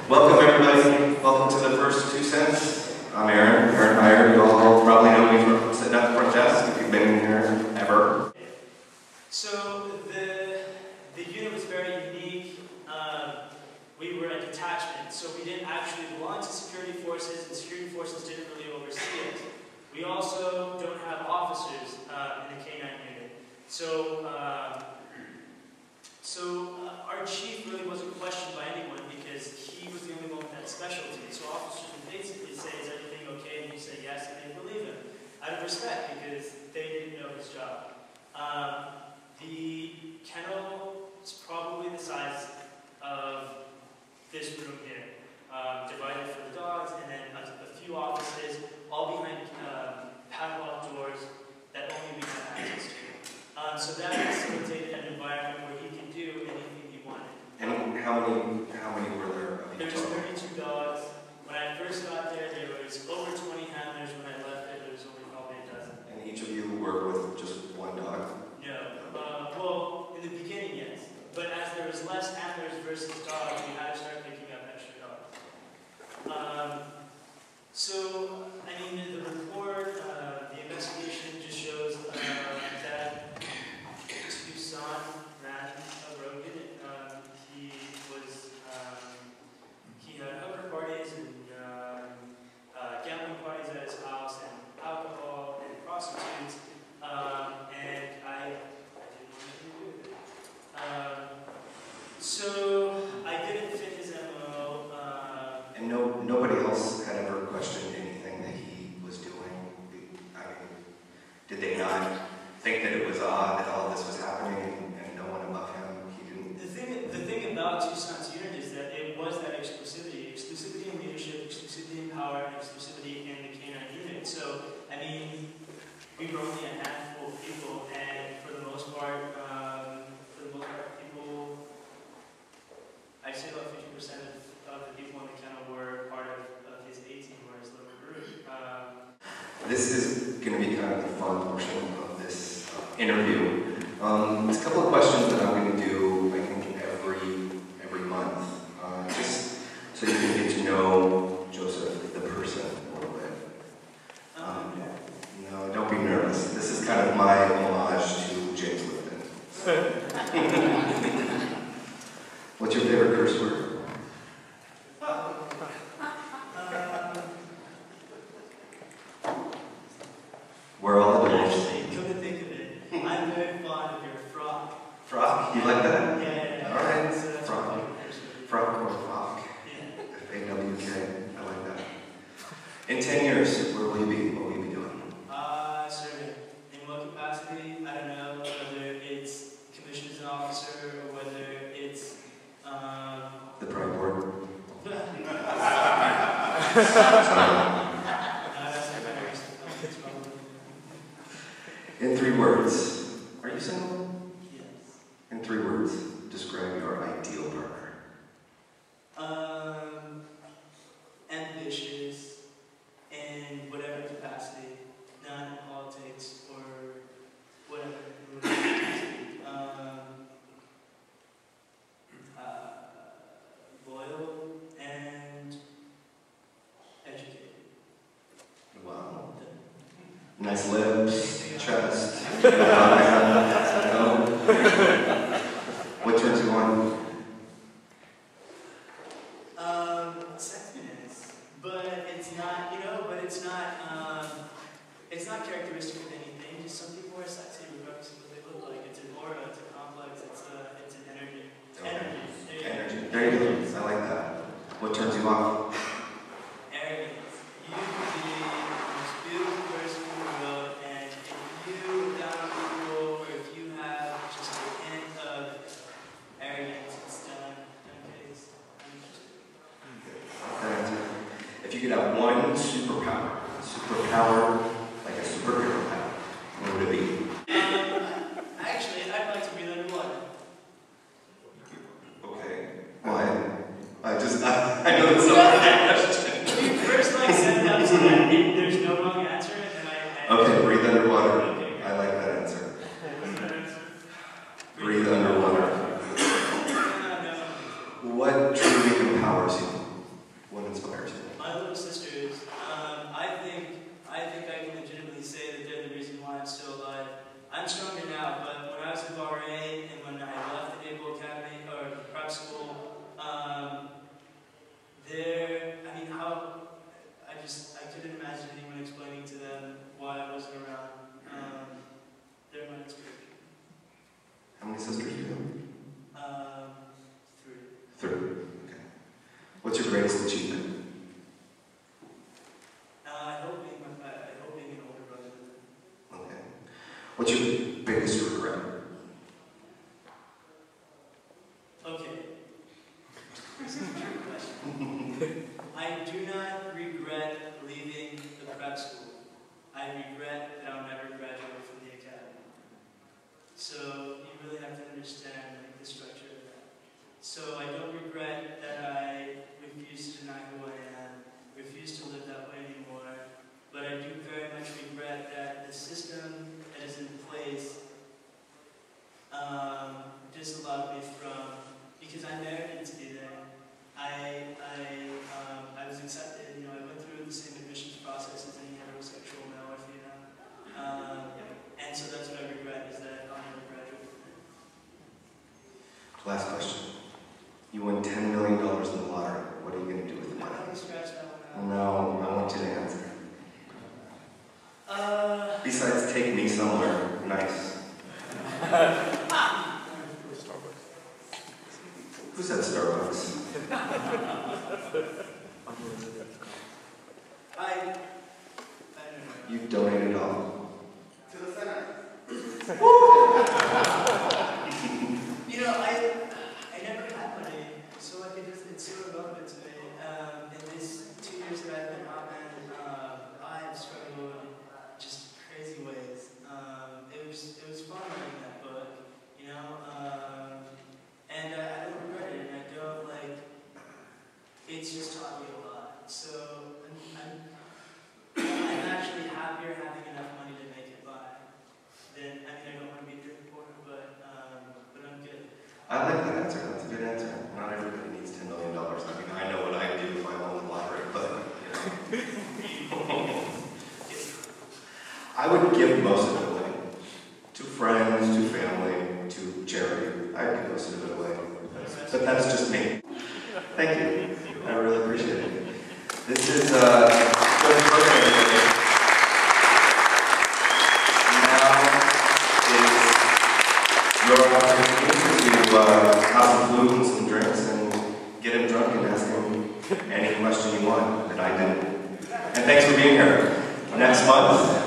Welcome everybody. Welcome to the first 2 cents. I'm Aaron Heier. You all probably know me from sitting at the front desk if you've been in here ever. So the unit was very unique. We were a detachment, so we didn't actually belong to security forces, and security forces didn't really oversee it. We also don't have officers in the K-9 unit. So our chief really wasn't questioned by anyone because he was the only one with that specialty. So officers would basically say, is everything okay? And you say yes, and they believe him. Out of respect, because they didn't know his job. The kennel is probably the size of this room here, divided for the dogs, and then a few offices, all behind padlocked doors that only we have access to. So that facilitated an environment where he could do anything he wanted. And how many were there? There was 32 dogs. When I first got there was over 20 handlers. When I left there was only probably a dozen. And each of you worked with just one dog? No. Well, in the beginning, yes. But as there was less handlers versus dogs, we had to start picking up extra dogs. So, I mean, the report, the investigation just shows that Tucson ran a rogue unit. He had hooker parties and gambling parties at his house, and alcohol and prostitutes, and I didn't want anything to do with it. So I didn't fit his MO. And nobody else had ever questioned anything that he was doing? I mean, did they not think that it was odd that all this was happening and no one above him? He didn't. The thing about Tucson's unit is that it was that exclusivity in leadership, exclusivity in power, and exclusivity in the K-9 unit. So, I mean, we were only a handful of people, and for the most part, people, I'd say about 50% of the people in the kennel were part of his A-team or his little group. This is going to be kind of the fun portion of this interview. There's a couple of questions that I'm going to do, I think, every month, just so you can get to know Joseph, the person, a little bit. No, don't be nervous. This is kind of my homage to James Lipton. What's your favorite curse word? Where all the doors? Actually, come to think of it, I'm very fond of your frock. Frock? You like that? Yeah. All right. So that's Frock. my favorite curse word. Frock or frock? Yeah. F-A-W-K. I like that. In 10 years, where will you be? What will you be doing? Serving. In what capacity? I don't know. Whether it's commissioned as an officer or whether it's The Pride Board? that's In 3 words. Are you single? yes. In 3 words, describe your ideal partner. Ambitious in whatever capacity, not in politics or whatever. Loyal and educated. Wow. Nice lips, chest. What turns you on? Sexiness, but it's not, it's not characteristic of anything. Just some people are sexy regardless of what they look like. It's an aura, it's a complex, it's an energy. Okay. Energy. There you go. I like that. What turns you off? Arrogance. You can be the most beautiful person in the world, and if you look down on people, or if you have just a hint of arrogance, it's done. Case. If you could have one superpower, like a superhero power, what would it be? Actually, I'd like to breathe underwater. Okay. Why? I know that's not a question. You first said that so that there's no wrong answer, and then I Okay, breathe underwater. Okay. I like that answer. Breathe underwater. What truly empowers you? great, and when I left the Naval Academy, or the prep school, I couldn't imagine anyone explaining to them why I wasn't around. They're my inspiration. How many sisters do you have? Three. Okay. What's your greatest achievement? I hope being an older brother with them. Okay. What's your biggest regret? Okay. This is a trick question. I do not regret leaving the prep school. I regret that I'll never graduate from the academy. So you really have to understand the structure of that. So I don't regret that I refuse to deny who I am, refuse to live that way anymore, but I do very much regret that the system that is in place disallowed me from, because I merited to be there. I was accepted, I went through the same admissions process as any heterosexual male or female. And so that's what I regret, is that I'll never graduate. Last question. You won $10 million in the lottery. What are you going to do with the money? Let me scratch that one out. No, I want you to answer. Besides, take me somewhere nice. Who said Starbucks? I don't know. You donated all. To the center. I never had money, so it's so irrelevant to me. In these 2 years that I've been out, I have struggled in just crazy ways. It was fun writing that book, and I don't regret it, and I don't it's just taught me a lot. So I'm actually happier having enough money to make it by than, I don't want to be dirt poor, but I'm good. I like that answer. That's a good answer. Not everybody needs $10 million. I know what I'd do if I won the lottery, but I would give most of it away. To friends, to family, to charity. I'd give most of it away. But that's just me. Thank you. I really appreciate it. This is now is your opportunity to have some food and some drinks and get him drunk and ask him any question you want that I didn't. And thanks for being here. Next month,